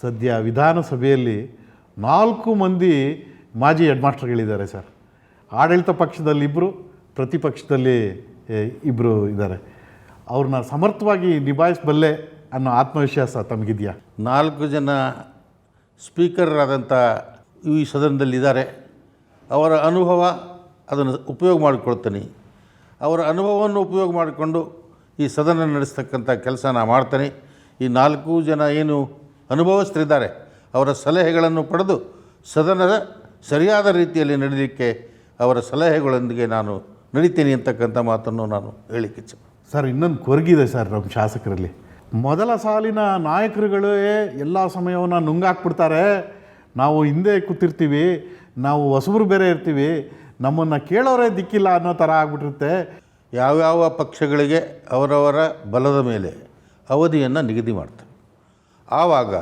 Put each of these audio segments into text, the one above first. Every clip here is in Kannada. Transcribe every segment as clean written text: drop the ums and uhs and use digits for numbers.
ಸದ್ಯ ವಿಧಾನಸಭೆಯಲ್ಲಿ 4 ಮಂದಿ ಮಾಜಿ ಹೆಡ್ ಮಾಸ್ಟರ್ಗಳಿದ್ದಾರೆ ಸರ್. ಆಡಳಿತ ಪಕ್ಷದಲ್ಲಿ 2, ಪ್ರತಿಪಕ್ಷದಲ್ಲಿ 2 ಇದ್ದಾರೆ. ಅವ್ರನ್ನ ಸಮರ್ಥವಾಗಿ ನಿಭಾಯಿಸಬಲ್ಲೆ ಅನ್ನೋ ಆತ್ಮವಿಶ್ವಾಸ ತಮಗಿದೆಯಾ? 4 ಜನ ಸ್ಪೀಕರ್ ಈ ಸದನದಲ್ಲಿದ್ದಾರೆ. ಅವರ ಅನುಭವ ಅದನ್ನು ಉಪಯೋಗ ಮಾಡಿಕೊಳ್ತೀನಿ. ಅವರ ಅನುಭವವನ್ನು ಉಪಯೋಗ ಮಾಡಿಕೊಂಡು ಈ ಸದನ ನಡೆಸ್ತಕ್ಕಂಥ ಕೆಲಸ ನಾನು ಮಾಡ್ತೀನಿ. ಈ 4 ಜನ ಏನು ಅನುಭವಸ್ಥರಿದ್ದಾರೆ ಅವರ ಸಲಹೆಗಳನ್ನು ಪಡೆದು ಸದನದ ಸರಿಯಾದ ರೀತಿಯಲ್ಲಿ ನಡೀಲಿಕ್ಕೆ ಅವರ ಸಲಹೆಗಳೊಂದಿಗೆ ನಾನು ನಡೀತೀನಿ ಅಂತಕ್ಕಂಥ ಮಾತನ್ನು ನಾನು ಹೇಳಿಕ್ಕೆ ಇಚ್ಛೆ. ಸರ್, ಇನ್ನೊಂದು ಕೊರಗಿದೆ ಸರ್ ನಮ್ಮ ಶಾಸಕರಲ್ಲಿ. ಮೊದಲ ಸಾಲಿನ ನಾಯಕರುಗಳೇ ಎಲ್ಲ ಸಮಯವನ್ನು ನುಂಗಾಕ್ಬಿಡ್ತಾರೆ. ನಾವು ಹಿಂದೆ ಕೂತಿರ್ತೀವಿ, ನಾವು ಹೊಸಬರು ಬೇರೆ ಇರ್ತೀವಿ, ನಮ್ಮನ್ನು ಕೇಳೋರೇ ದಿಕ್ಕಿಲ್ಲ ಅನ್ನೋ ಥರ ಆಗ್ಬಿಟ್ಟಿರುತ್ತೆ. ಯಾವ್ಯಾವ ಪಕ್ಷಗಳಿಗೆ ಅವರವರ ಬಲದ ಮೇಲೆ ಅವಧಿಯನ್ನು ನಿಗದಿ ಮಾಡ್ತಾರೆ. ಆವಾಗ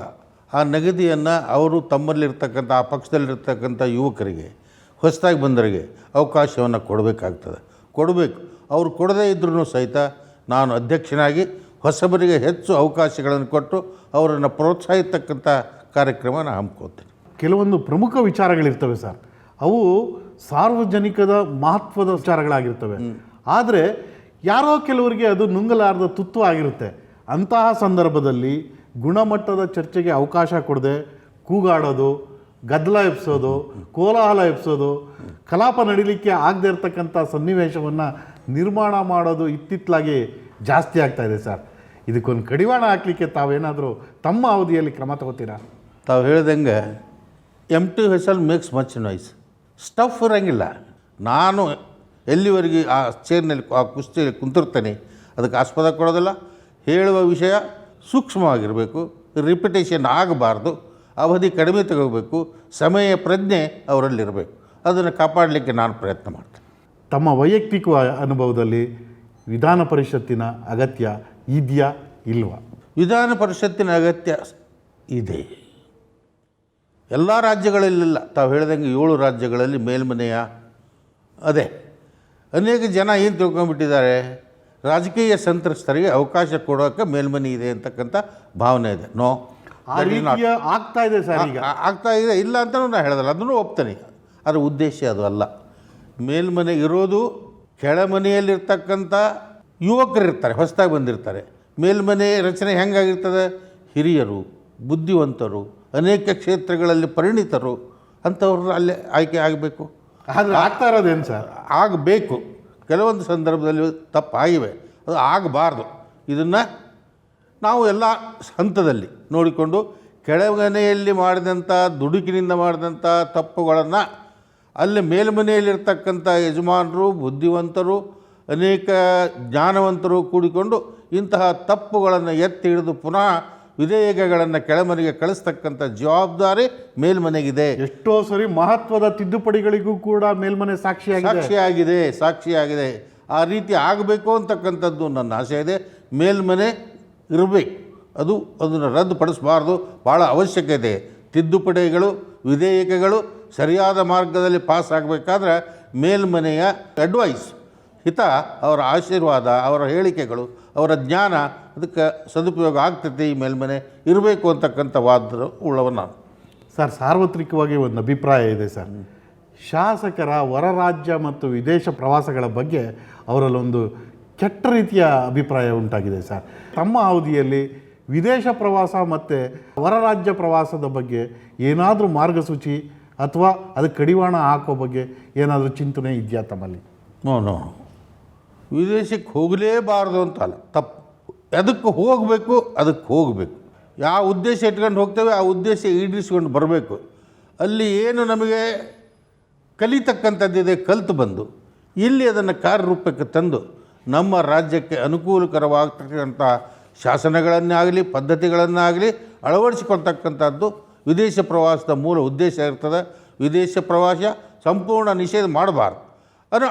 ಆ ನಿಗದಿಯನ್ನು ಅವರು ತಮ್ಮಲ್ಲಿರ್ತಕ್ಕಂಥ ಆ ಪಕ್ಷದಲ್ಲಿರ್ತಕ್ಕಂಥ ಯುವಕರಿಗೆ, ಹೊಸದಾಗಿ ಬಂದವರಿಗೆ ಅವಕಾಶವನ್ನು ಕೊಡಬೇಕು. ಅವರು ಕೊಡದೇ ಇದ್ರೂ ಸಹಿತ ನಾನು ಅಧ್ಯಕ್ಷನಾಗಿ ಹೊಸಬರಿಗೆ ಹೆಚ್ಚು ಅವಕಾಶಗಳನ್ನು ಕೊಟ್ಟು ಅವರನ್ನು ಪ್ರೋತ್ಸಾಹಿಸ್ತಕ್ಕಂಥ ಕಾರ್ಯಕ್ರಮ ನಾನು ಹಮ್ಮಿಕೊಳ್ತೇನೆ. ಕೆಲವೊಂದು ಪ್ರಮುಖ ವಿಚಾರಗಳಿರ್ತವೆ ಸರ್, ಅವು ಸಾರ್ವಜನಿಕದ ಮಹತ್ವದ ವಿಚಾರಗಳಾಗಿರ್ತವೆ. ಆದರೆ ಯಾರೋ ಕೆಲವರಿಗೆ ಅದು ನುಂಗಲಾರದ ತುತ್ತು ಆಗಿರುತ್ತೆ. ಅಂತಹ ಸಂದರ್ಭದಲ್ಲಿ ಗುಣಮಟ್ಟದ ಚರ್ಚೆಗೆ ಅವಕಾಶ ಕೊಡದೆ ಕೂಗಾಡೋದು, ಗದ್ದಲ ಎಬ್ಸೋದು, ಕೋಲಾಹಲ ಎಬ್ಸೋದು, ಕಲಾಪ ನಡೀಲಿಕ್ಕೆ ಆಗದೆ ಇರತಕ್ಕಂಥ ಸನ್ನಿವೇಶವನ್ನು ನಿರ್ಮಾಣ ಮಾಡೋದು ಇತ್ತಿತ್ತಲಾಗಿ ಜಾಸ್ತಿ ಆಗ್ತಾ ಇದೆ ಸರ್. ಇದಕ್ಕೊಂದು ಕಡಿವಾಣ ಹಾಕಲಿಕ್ಕೆ ತಾವೇನಾದರೂ ತಮ್ಮ ಅವಧಿಯಲ್ಲಿ ಕ್ರಮ ತಗೋತೀರಾ? ತಾವು ಹೇಳ್ದಂಗೆ empty vessel makes much noise. Stuff ಇರೋಂಗಿಲ್ಲ. ನಾನು ಎಲ್ಲಿವರೆಗೆ ಆ ಚೇರ್ನಲ್ಲಿ ಆ ಕುರ್ಚಿಯಲ್ಲಿ ಕುಂತಿರ್ತೇನೆ ಅದಕ್ಕೆ ಆಸ್ಪದ ಕೊಡೋದಿಲ್ಲ. ಹೇಳುವ ವಿಷಯ ಸೂಕ್ಷ್ಮವಾಗಿರಬೇಕು, ರಿಪಿಟೇಷನ್ ಆಗಬಾರ್ದು, ಅವಧಿ ಕಡಿಮೆ ತಗೋಬೇಕು, ಸಮಯ ಪ್ರಜ್ಞೆ ಅವರಲ್ಲಿರಬೇಕು. ಅದನ್ನು ಕಾಪಾಡಲಿಕ್ಕೆ ನಾನು ಪ್ರಯತ್ನ ಮಾಡ್ತೇನೆ. ತಮ್ಮ ವೈಯಕ್ತಿಕ ಅನುಭವದಲ್ಲಿ ವಿಧಾನ ಪರಿಷತ್ತಿನ ಅಗತ್ಯ ಇದೆಯಾ ಇಲ್ವಾ? ವಿಧಾನ ಪರಿಷತ್ತಿನ ಅಗತ್ಯ ಇದೆ. ಎಲ್ಲ ರಾಜ್ಯಗಳಲ್ಲಿಲ್ಲ. ತಾವು ಹೇಳ್ದಂಗೆ 7 ರಾಜ್ಯಗಳಲ್ಲಿ ಮೇಲ್ಮನೆಯ ಅದೇ ಅನೇಕ ಜನ ಏನು ತಿಳ್ಕೊಂಡ್ಬಿಟ್ಟಿದ್ದಾರೆ, ರಾಜಕೀಯ ಸಂತ್ರಸ್ತರಿಗೆ ಅವಕಾಶ ಕೊಡೋಕ್ಕೆ ಮೇಲ್ಮನೆ ಇದೆ ಅಂತಕ್ಕಂಥ ಭಾವನೆ ಇದೆ. ನೋ, ಆಗ್ತಾ ಇದೆ ಸರ್, ಈಗ ಆಗ್ತಾ ಇದೆ. ಇಲ್ಲ ಅಂತಲೂ ನಾನು ಹೇಳೋದಲ್ಲ, ಅದನ್ನು ಒಪ್ತೇನೆ. ಅದರ ಉದ್ದೇಶ ಅದು ಅಲ್ಲ. ಮೇಲ್ಮನೆ ಇರೋದು ಕೆಳಮನೆಯಲ್ಲಿರ್ತಕ್ಕಂಥ ಯುವಕರಿರ್ತಾರೆ, ಹೊಸದಾಗಿ ಬಂದಿರ್ತಾರೆ. ಮೇಲ್ಮನೆ ರಚನೆ ಹೆಂಗಾಗಿರ್ತದೆ? ಹಿರಿಯರು, ಬುದ್ಧಿವಂತರು, ಅನೇಕ ಕ್ಷೇತ್ರಗಳಲ್ಲಿ ಪರಿಣಿತರು ಅಂಥವ್ರು ಅಲ್ಲೇ ಆಯ್ಕೆ ಆಗಬೇಕು. ಆದರೆ ಆಗ್ತಾ ಇರೋದೇನು ಸರ್? ಆಗಬೇಕು. ಕೆಲವೊಂದು ಸಂದರ್ಭದಲ್ಲಿ ತಪ್ಪಾಗಿವೆ, ಅದು ಆಗಬಾರ್ದು. ಇದನ್ನು ನಾವು ಎಲ್ಲ ಹಂತದಲ್ಲಿ ನೋಡಿಕೊಂಡು ಕೆಳಮನೆಯಲ್ಲಿ ಮಾಡಿದಂಥ ದುಡುಕಿನಿಂದ ಮಾಡಿದಂಥ ತಪ್ಪುಗಳನ್ನು ಅಲ್ಲಿ ಮೇಲ್ಮನೆಯಲ್ಲಿರ್ತಕ್ಕಂಥ ಯಜಮಾನರು, ಬುದ್ಧಿವಂತರು, ಅನೇಕ ಜ್ಞಾನವಂತರು ಕೂಡಿಕೊಂಡು ಇಂತಹ ತಪ್ಪುಗಳನ್ನು ಎತ್ತಿ ಹಿಡಿದು ಪುನಃ ವಿಧೇಯಕಗಳನ್ನು ಕೆಳಮನೆಗೆ ಕಳಿಸ್ತಕ್ಕಂಥ ಜವಾಬ್ದಾರಿ ಮೇಲ್ಮನೆಗಿದೆ. ಎಷ್ಟೋ ಸರಿ ಮಹತ್ವದ ತಿದ್ದುಪಡಿಗಳಿಗೂ ಕೂಡ ಮೇಲ್ಮನೆ ಸಾಕ್ಷಿಯಾಗಿದೆ. ಆ ರೀತಿ ಆಗಬೇಕು ಅಂತಕ್ಕಂಥದ್ದು ನನ್ನ ಆಸೆ ಇದೆ. ಮೇಲ್ಮನೆ ಇರಬೇಕು, ಅದನ್ನು ರದ್ದುಪಡಿಸಬಾರ್ದು. ಭಾಳ ಅವಶ್ಯಕತೆ. ತಿದ್ದುಪಡಿಗಳು, ವಿಧೇಯಕಗಳು ಸರಿಯಾದ ಮಾರ್ಗದಲ್ಲಿ ಪಾಸ್ ಆಗಬೇಕಾದ್ರೆ ಮೇಲ್ಮನೆಯ ಅಡ್ವೈಸ್, ಹಿತ, ಅವರ ಆಶೀರ್ವಾದ, ಅವರ ಹೇಳಿಕೆಗಳು, ಅವರ ಜ್ಞಾನ ಅದಕ್ಕೆ ಸದುಪಯೋಗ ಆಗ್ತೈತೆ. ಈ ಮೇಲ್ಮನೆ ಇರಬೇಕು ಅಂತಕ್ಕಂಥ ವಾದ ಉಳ್ಳವ ನಾನು. ಸರ್, ಸಾರ್ವತ್ರಿಕವಾಗಿ ಒಂದು ಅಭಿಪ್ರಾಯ ಇದೆ ಸರ್, ಶಾಸಕರ ಹೊರ ರಾಜ್ಯ ಮತ್ತು ವಿದೇಶ ಪ್ರವಾಸಗಳ ಬಗ್ಗೆ ಅವರಲ್ಲೊಂದು ಕೆಟ್ಟ ರೀತಿಯ ಅಭಿಪ್ರಾಯ ಉಂಟಾಗಿದೆ ಸರ್. ತಮ್ಮ ಅವಧಿಯಲ್ಲಿ ವಿದೇಶ ಪ್ರವಾಸ ಮತ್ತು ಹೊರ ರಾಜ್ಯ ಪ್ರವಾಸದ ಬಗ್ಗೆ ಏನಾದರೂ ಮಾರ್ಗಸೂಚಿ ಅಥವಾ ಅದಕ್ಕೆ ಕಡಿವಾಣ ಹಾಕೋ ಬಗ್ಗೆ ಏನಾದರೂ ಚಿಂತನೆ ಇದೆಯಾ ತಮ್ಮಲ್ಲಿ? ನೋ, ವಿದೇಶಕ್ಕೆ ಹೋಗಲೇಬಾರ್ದು ಅಂತಲ್ಲ, ತಪ್ಪು. ಅದಕ್ಕೆ ಹೋಗಬೇಕು. ಯಾವ ಉದ್ದೇಶ ಇಟ್ಕೊಂಡು ಹೋಗ್ತೇವೆ ಆ ಉದ್ದೇಶ ಈಡೇರಿಸ್ಕೊಂಡು ಬರಬೇಕು. ಅಲ್ಲಿ ಏನು ನಮಗೆ ಕಲಿತಕ್ಕಂಥದ್ದಿದೆ ಕಲಿತು ಬಂದು ಇಲ್ಲಿ ಅದನ್ನು ಕಾರ್ಯರೂಪಕ್ಕೆ ತಂದು ನಮ್ಮ ರಾಜ್ಯಕ್ಕೆ ಅನುಕೂಲಕರವಾಗ್ತಕ್ಕಂಥ ಶಾಸನಗಳನ್ನಾಗಲಿ ಪದ್ಧತಿಗಳನ್ನಾಗಲಿ ಅಳವಡಿಸಿಕೊಳ್ತಕ್ಕಂಥದ್ದು ವಿದೇಶ ಪ್ರವಾಸದ ಮೂಲ ಉದ್ದೇಶ ಇರ್ತದೆ. ವಿದೇಶ ಪ್ರವಾಸ ಸಂಪೂರ್ಣ ನಿಷೇಧ ಮಾಡಬಾರ್ದು,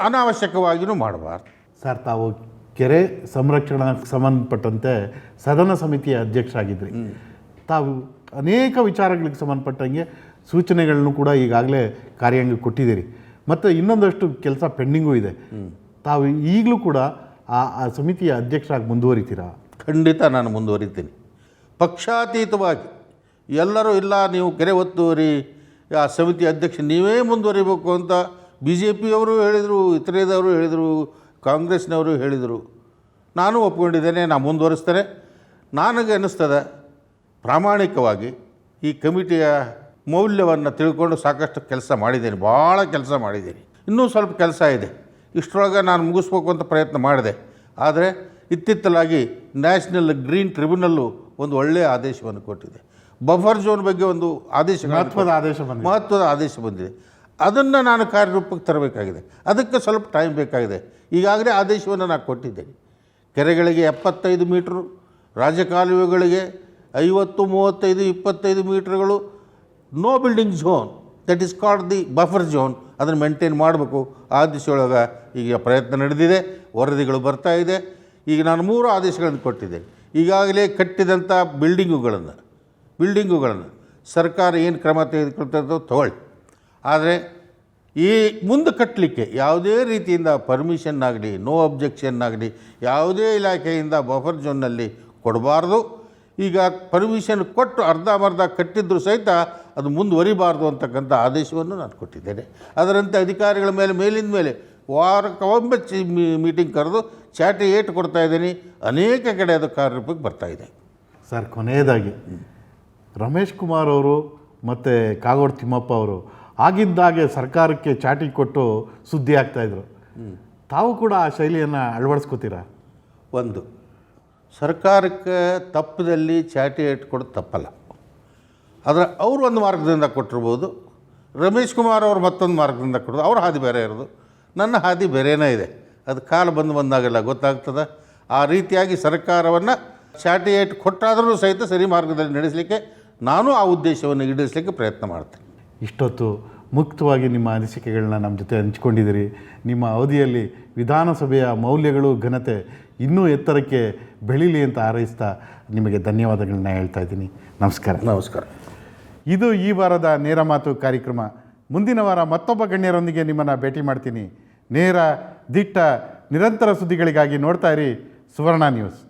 ಅನಾವಶ್ಯಕವಾಗಿಯೂ ಮಾಡಬಾರ್ದು. ಸರ್, ತಾವು ಕೆರೆ ಸಂರಕ್ಷಣೆಗೆ ಸಂಬಂಧಪಟ್ಟಂತೆ ಸದನ ಸಮಿತಿಯ ಅಧ್ಯಕ್ಷರಾಗಿದ್ರಿ. ತಾವು ಅನೇಕ ವಿಚಾರಗಳಿಗೆ ಸಂಬಂಧಪಟ್ಟಂಗೆ ಸೂಚನೆಗಳನ್ನು ಕೂಡ ಈಗಾಗಲೇ ಕಾರ್ಯಾಂಗ ಕೊಟ್ಟಿದ್ದೀರಿ ಮತ್ತು ಇನ್ನೊಂದಷ್ಟು ಕೆಲಸ ಪೆಂಡಿಂಗೂ ಇದೆ. ತಾವು ಈಗಲೂ ಕೂಡ ಆ ಸಮಿತಿಯ ಅಧ್ಯಕ್ಷರಾಗಿ ಮುಂದುವರಿತೀರಾ? ಖಂಡಿತ ನಾನು ಮುಂದುವರಿತೀನಿ. ಪಕ್ಷಾತೀತವಾಗಿ ಎಲ್ಲರೂ ಇಲ್ಲ ನೀವು ಕೆರೆ ಒತ್ತುವರಿ ಆ ಸಮಿತಿ ಅಧ್ಯಕ್ಷ ನೀವೇ ಮುಂದುವರಿಬೇಕು ಅಂತ ಬಿ ಜೆ ಪಿಯವರು ಹೇಳಿದರು, ಇತರೆದವರು ಹೇಳಿದರು, ಕಾಂಗ್ರೆಸ್ನವರು ಹೇಳಿದರು. ನಾನು ಒಪ್ಕೊಂಡಿದ್ದೇನೆ, ನಾನು ಮುಂದುವರಿಸ್ತೇನೆ. ನನಗೆ ಅನ್ನಿಸ್ತದೆ ಪ್ರಾಮಾಣಿಕವಾಗಿ ಈ ಕಮಿಟಿಯ ಮೌಲ್ಯವನ್ನು ತಿಳ್ಕೊಂಡು ಸಾಕಷ್ಟು ಕೆಲಸ ಮಾಡಿದ್ದೇನೆ, ಭಾಳ ಕೆಲಸ ಮಾಡಿದ್ದೀನಿ. ಇನ್ನೂ ಸ್ವಲ್ಪ ಕೆಲಸ ಇದೆ. ಇಷ್ಟರೊಳಗೆ ನಾನು ಮುಗಿಸ್ಬೇಕು ಅಂತ ಪ್ರಯತ್ನ ಮಾಡಿದೆ. ಆದರೆ ಇತ್ತಿತ್ತಲಾಗಿ ನ್ಯಾಷನಲ್ ಗ್ರೀನ್ ಟ್ರಿಬ್ಯುನಲ್ಲು ಒಂದು ಒಳ್ಳೆಯ ಆದೇಶವನ್ನು ಕೊಟ್ಟಿದೆ. ಬಫರ್ ಝೋನ್ ಬಗ್ಗೆ ಒಂದು ಮಹತ್ವದ ಆದೇಶ ಬಂದಿದೆ. ಅದನ್ನು ನಾನು ಕಾರ್ಯರೂಪಕ್ಕೆ ತರಬೇಕಾಗಿದೆ. ಅದಕ್ಕೆ ಸ್ವಲ್ಪ ಟೈಮ್ ಬೇಕಾಗಿದೆ. ಈಗಾಗಲೇ ಆದೇಶವನ್ನು ನಾನು ಕೊಟ್ಟಿದ್ದೇನೆ. ಕೆರೆಗಳಿಗೆ 75 ಮೀಟ್ರು, ರಾಜಕಾಲುವೆಗಳಿಗೆ 50, 35, 25 ಮೀಟ್ರ್ಗಳು, no building zone, that is called the buffer zone, ಅದನ್ನು ಮೇಂಟೈನ್ ಮಾಡಬೇಕು. ಆ ದಿಶೆಯೊಳಗೆ ಈಗ ಪ್ರಯತ್ನ ನಡೆದಿದೆ, ವರದಿಗಳು ಬರ್ತಾ ಇದೆ. ಈಗ ನಾನು 3 ಆದೇಶಗಳನ್ನು ಕೊಟ್ಟಿದ್ದೇನೆ. ಈಗಾಗಲೇ ಕಟ್ಟಿದಂಥ ಬಿಲ್ಡಿಂಗುಗಳನ್ನು ಸರ್ಕಾರ ಏನು ಕ್ರಮ ತೆಗೆದುಕೊಳ್ತದೋ ತಗೊಳ್ಳಿ. ಆದರೆ ಈ ಮುಂದೆ ಕಟ್ಟಲಿಕ್ಕೆ ಯಾವುದೇ ರೀತಿಯಿಂದ ಪರ್ಮಿಷನ್ ಆಗಲಿ, ನೋ ಅಬ್ಜೆಕ್ಷನ್ ಆಗಲಿ ಯಾವುದೇ ಇಲಾಖೆಯಿಂದ ಬಫರ್ ಝೋನ್ನಲ್ಲಿ ಕೊಡಬಾರ್ದು. ಈಗ ಪರ್ಮಿಷನ್ ಕೊಟ್ಟು ಅರ್ಧಂಬರ್ಧ ಕಟ್ಟಿದ್ರೂ ಸಹಿತ ಅದು ಮುಂದುವರಿಬಾರ್ದು ಅಂತಕ್ಕಂಥ ಆದೇಶವನ್ನು ನಾನು ಕೊಟ್ಟಿದ್ದೇನೆ. ಅದರಂತೆ ಅಧಿಕಾರಿಗಳ ಮೇಲಿಂದ ಮೇಲೆ ವಾರಕ್ಕೊಮ್ಮೆ ಮೀಟಿಂಗ್ ಕರೆದು ಚಾಟಿ ಏಟು ಕೊಡ್ತಾಯಿದ್ದೀನಿ. ಅನೇಕ ಕಡೆ ಅದು ಕಾರ್ಯರೂಪಕ್ಕೆ ಬರ್ತಾಯಿದೆ. ಸರ್, ಕೊನೆಯದಾಗಿ ರಮೇಶ್ ಕುಮಾರ್ ಅವರು ಮತ್ತು ಕಾಗೋಡು ತಿಮ್ಮಪ್ಪ ಅವರು ಆಗಿದ್ದಾಗೆ ಸರ್ಕಾರಕ್ಕೆ ಚಾಟಿ ಕೊಟ್ಟು ಸುದ್ದಿ ಆಗ್ತಾಯಿದ್ರು. ತಾವು ಕೂಡ ಆ ಶೈಲಿಯನ್ನು ಅಳವಡಿಸ್ಕೋತೀರಾ? ಒಂದು, ಸರ್ಕಾರಕ್ಕೆ ತಪ್ಪದಲ್ಲಿ ಚಾಟಿ ಇಟ್ಕೊಡೋದು ತಪ್ಪಲ್ಲ. ಆದರೆ ಅವರು ಒಂದು ಮಾರ್ಗದಿಂದ ಕೊಟ್ಟಿರ್ಬೋದು, ರಮೇಶ್ ಕುಮಾರ್ ಅವರು ಮತ್ತೊಂದು ಮಾರ್ಗದಿಂದ ಕೊಡೋದು. ಅವ್ರ ಹಾದಿ ಬೇರೆ ಇರೋದು, ನನ್ನ ಹಾದಿ ಬೇರೆಯೇ ಇದೆ. ಅದು ಕಾಲ ಬಂದಾಗೆಲ್ಲ ಗೊತ್ತಾಗ್ತದೆ. ಆ ರೀತಿಯಾಗಿ ಸರ್ಕಾರವನ್ನು ಚಾಟಿ ಏಟು ಕೊಟ್ಟಾದರೂ ಸಹಿತ ಸರಿ ಮಾರ್ಗದಲ್ಲಿ ನಡೆಸಲಿಕ್ಕೆ ನಾನು ಆ ಉದ್ದೇಶವನ್ನು ಈಡೇರಿಸಲಿಕ್ಕೆ ಪ್ರಯತ್ನ ಮಾಡ್ತೇನೆ. ಇಷ್ಟೊತ್ತು ಮುಕ್ತವಾಗಿ ನಿಮ್ಮ ಅನಿಸಿಕೆಗಳನ್ನ ನಮ್ಮ ಜೊತೆ ಹಂಚ್ಕೊಂಡಿದ್ದೀರಿ. ನಿಮ್ಮ ಅವಧಿಯಲ್ಲಿ ವಿಧಾನಸಭೆಯ ಮೌಲ್ಯಗಳು, ಘನತೆ ಇನ್ನೂ ಎತ್ತರಕ್ಕೆ ಬೆಳೀಲಿ ಅಂತ ಹಾರೈಸ್ತಾ ನಿಮಗೆ ಧನ್ಯವಾದಗಳನ್ನ ಹೇಳ್ತಾ ಇದ್ದೀನಿ. ನಮಸ್ಕಾರ. ಇದು ಈ ವಾರದ ನೇರ ಮಾತು ಕಾರ್ಯಕ್ರಮ. ಮುಂದಿನ ವಾರ ಮತ್ತೊಬ್ಬ ಗಣ್ಯರೊಂದಿಗೆ ನಿಮ್ಮನ್ನು ಭೇಟಿ ಮಾಡ್ತೀನಿ. ನೇರ, ದಿಟ್ಟ, ನಿರಂತರ ಸುದ್ದಿಗಳಿಗಾಗಿ ನೋಡ್ತಾ ಇರಿ ಸುವರ್ಣ ನ್ಯೂಸ್.